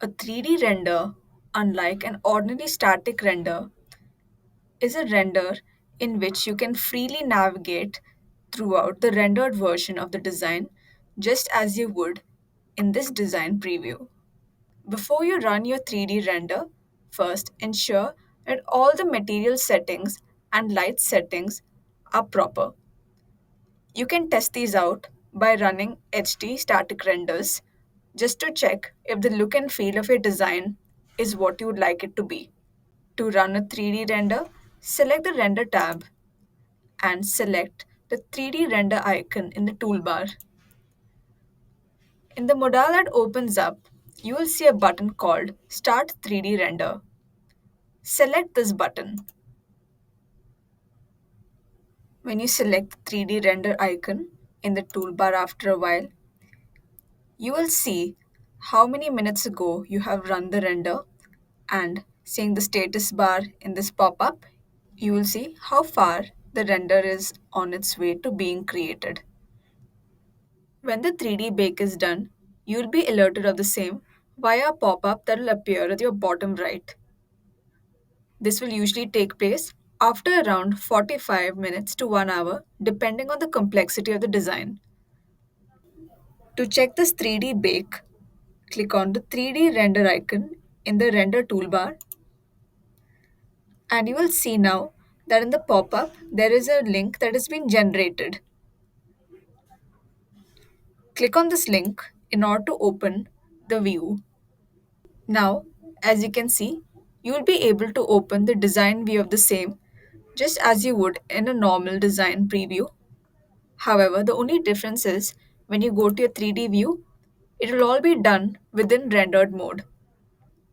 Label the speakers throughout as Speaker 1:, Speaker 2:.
Speaker 1: A 3D render, unlike an ordinary static render, is a render in which you can freely navigate throughout the rendered version of the design just as you would in this design preview. Before you run your 3D render, first ensure that all the material settings and light settings are proper. You can test these out by running HD static renders just to check if the look and feel of your design is what you would like it to be. To run a 3D render, select the Render tab and select the 3D render icon in the toolbar. In the modal that opens up, you will see a button called Start 3D Render. Select this button. When you select the 3D render icon in the toolbar after a while, you will see how many minutes ago you have run the render, and seeing the status bar in this pop-up, you will see how far the render is on its way to being created. When the 3D bake is done, you will be alerted of the same via a pop-up that will appear at your bottom right. This will usually take place after around 45 minutes to 1 hour depending on the complexity of the design. To check this 3D bake, click on the 3D render icon in the render toolbar, and you will see now that in the pop-up there is a link that has been generated. Click on this link in order to open the view. Now, as you can see, you will be able to open the design view of the same just as you would in a normal design preview. However, the only difference is when you go to your 3D view, it will all be done within rendered mode,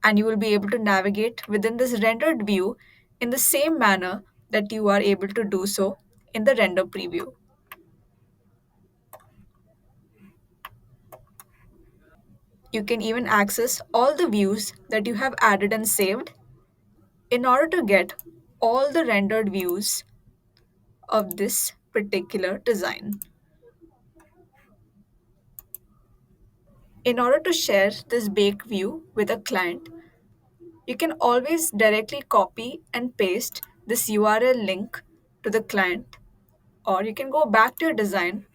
Speaker 1: and you will be able to navigate within this rendered view in the same manner that you are able to do so in the render preview. You can even access all the views that you have added and saved in order to get all the rendered views of this particular design. In order to share this bake view with a client, you can always directly copy and paste this URL link to the client, or you can go back to your design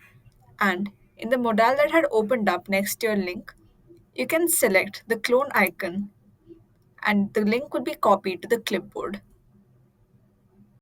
Speaker 1: and in the modal that had opened up next to your link, you can select the clone icon and the link would be copied to the clipboard.